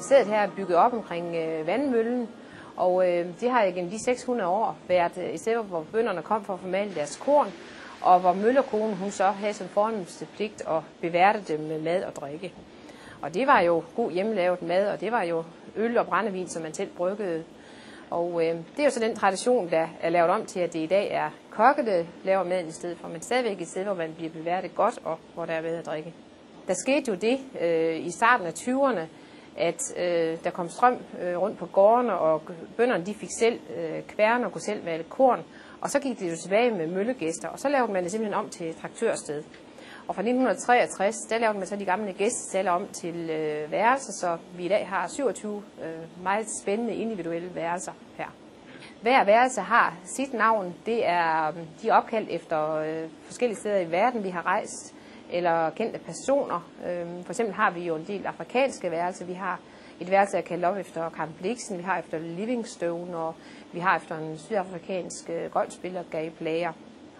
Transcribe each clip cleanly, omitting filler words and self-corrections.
stedet her er bygget op omkring vandmøllen, og det har gennem de 600 år været et sted, hvor bønderne kom for at formale deres korn, og hvor møllerkonen hun så havde som fornemmeste pligt at beværte dem med mad og drikke. Og det var jo god hjemmelavet mad, og det var jo øl og brændevin, som man selv bryggede. Og det er jo så den tradition, der er lavet om til, at det i dag er kokke, der laver maden i stedet for, men stadigvæk et sted, hvor man bliver beværtet godt, og hvor der er mad at drikke. Der skete jo det i starten af 20'erne, at der kom strøm rundt på gårdene, og bønderne de fik selv kværne og kunne selv vælge korn. Og så gik det jo tilbage med møllegæster, og så lavede man det simpelthen om til et traktørsted. Og fra 1963, der lavede man så de gamle gæstestaller om til værelser, så vi i dag har 27 meget spændende individuelle værelser her. Hver værelse har sit navn. De er opkaldt efter forskellige steder i verden, vi har rejst, eller kendte personer. For eksempel har vi jo en del afrikanske værelser. Vi har et værelse, der er kaldt op efter Camp Blixen, vi har efter Livingstone, og vi har efter en sydafrikansk golfspiller, Gary Player.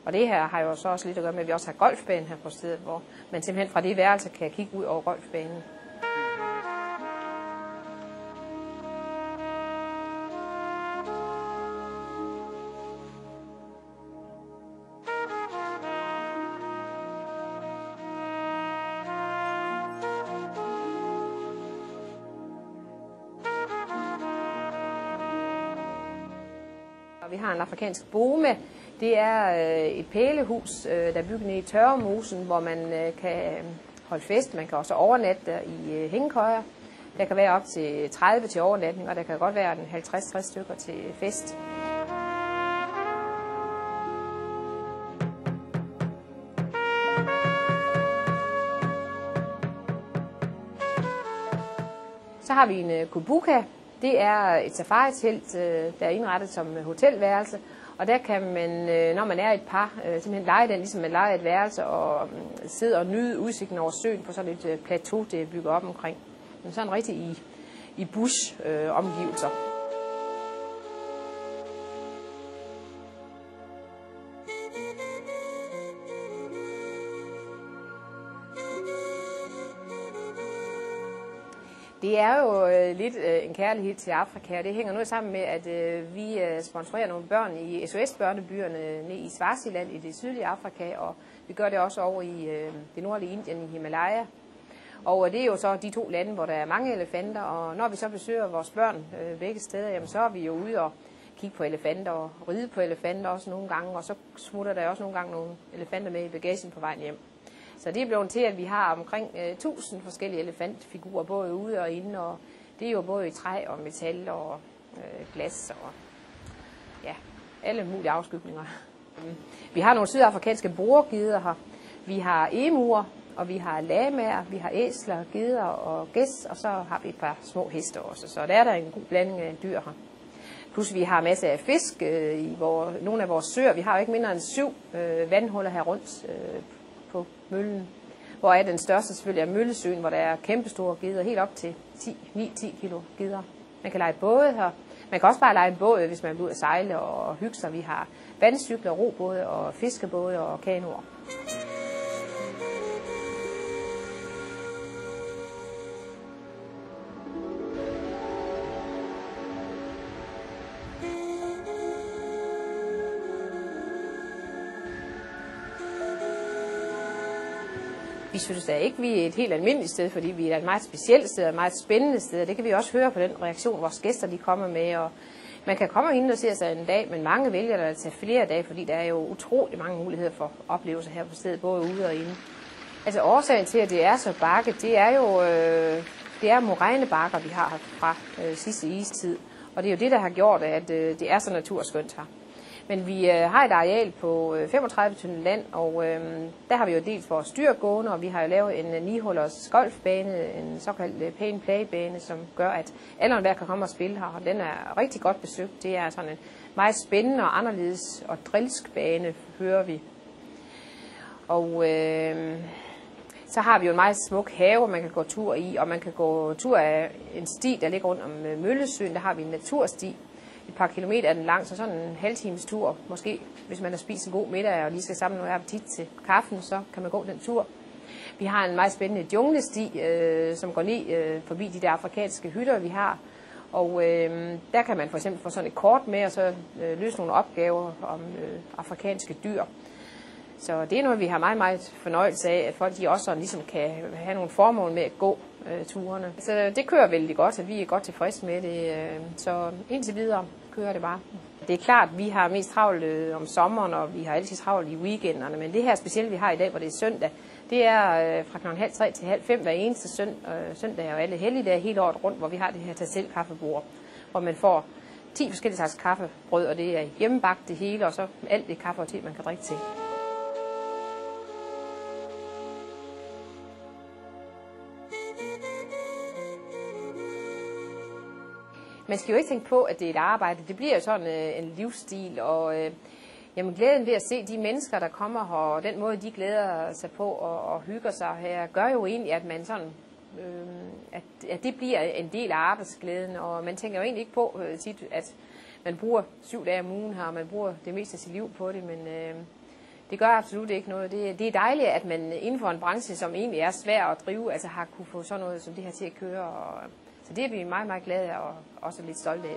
Og det her har jo så også lidt at gøre med, at vi også har golfbanen her på stedet, hvor man simpelthen fra det værelse kan kigge ud over golfbanen. Vi har en afrikansk bome. Det er et pælehus, der er bygget ned i Tørremosen, hvor man kan holde fest. Man kan også overnatte der i hængekøjer. Der kan være op til 30 til overnatning, og der kan godt være 50-60 stykker til fest. Så har vi en kubuka. Det er et safari-telt, der er indrettet som hotelværelse. Og der kan man, når man er et par, simpelthen lege den, ligesom man leger et værelse, og sidde og nyde udsigten over søen på sådan et plateau, det er bygget op omkring. Men sådan rigtig i bush-omgivelser. Det er jo lidt en kærlighed til Afrika, og det hænger noget sammen med, at vi sponsorerer nogle børn i SOS-børnebyerne nede i Swaziland i det sydlige Afrika, og vi gør det også over i det nordlige Indien i Himalaya. Og det er jo så de to lande, hvor der er mange elefanter, og når vi så besøger vores børn begge steder, jamen, så er vi jo ude og kigge på elefanter og ride på elefanter også nogle gange, og så smutter der også nogle gange nogle elefanter med i bagagen på vejen hjem. Så det er blevet til, at vi har omkring 1000 forskellige elefantfigurer, både ude og inde, og det er jo både i træ og metal og glas og ja, alle mulige afskygninger. Vi har nogle sydafrikanske boregeder her, vi har emuer, og vi har lamaer, vi har æsler, geder og gæs, og så har vi et par små heste også, så der er der en god blanding af dyr her. Plus vi har masser af fisk i nogle af vores søer. Vi har jo ikke mindre end 7 vandhuller her rundt på møllen, hvor er den største selvfølgelig er Møllesøen, hvor der er kæmpestore geder, helt op til 9-10 kilo geder. Man kan lege både her. Man kan også bare lege en båd, hvis man vil ud at sejle og hygge sig. Vi har vandcykler, robåde og fiskebåde og kanoer. Vi synes da ikke, vi er et helt almindeligt sted, fordi vi er et meget specielt sted og et meget spændende sted. Og det kan vi også høre på den reaktion, vores gæster de kommer med. Og man kan komme ind og se sig en dag, men mange vælger at tage flere dage, fordi der er jo utrolig mange muligheder for oplevelser her på stedet, både ude og inde. Altså årsagen til, at det er så bakket, det er jo det er morænebakker, vi har fra sidste istid. Og det er jo det, der har gjort, at det er så naturskønt her. Men vi har et areal på 35 tønder land, og der har vi jo dels vores styrgående, og vi har jo lavet en 9-hullers golfbane, en såkaldt pay and play-bane, som gør, at alle og kan komme og spille her, og den er rigtig godt besøgt. Det er sådan en meget spændende og anderledes og drilsk bane, hører vi. Og så har vi jo en meget smuk have, man kan gå tur i, og man kan gå tur af en sti, der ligger rundt om Møllesøen. Der har vi en natursti. Et par kilometer er den lang, så sådan en halvtimes tur. Måske, hvis man har spist en god middag og lige skal samle noget appetit til kaffen, så kan man gå den tur. Vi har en meget spændende junglesti, som går ned forbi de der afrikanske hytter, vi har. Og der kan man for eksempel få sådan et kort med, og så løse nogle opgaver om afrikanske dyr. Så det er noget, vi har meget, meget fornøjelse af, at folk de også sådan ligesom kan have nogle formål med at gå turene. Så det kører vældig godt, og vi er godt tilfredse med det. Så indtil videre kører det bare. Det er klart, at vi har mest travlt om sommeren, og vi har altid travlt i weekenderne. Men det her specielt, vi har i dag, hvor det er søndag, det er fra kl. 2:30 til 2:30 hver eneste søndag og alle helligdage hele året rundt, hvor vi har det her tag-selv kaffebord, hvor man får 10 forskellige slags kaffebrød, og det er hjemmebagt det hele, og så alt det kaffe og te, man kan drikke til. Man skal jo ikke tænke på, at det er et arbejde. Det bliver jo sådan en livsstil, og jamen, glæden ved at se de mennesker, der kommer her, og den måde, de glæder sig på og hygger sig her, gør jo egentlig, at man sådan, at det bliver en del af arbejdsglæden, og man tænker jo egentlig ikke på tit, at man bruger 7 dage om ugen her, og man bruger det meste af sit liv på det, men det gør absolut ikke noget. Det er dejligt, at man inden for en branche, som egentlig er svær at drive, altså har kunne få sådan noget som det her til at køre, og så det er vi meget, meget glade af og også lidt stolte af.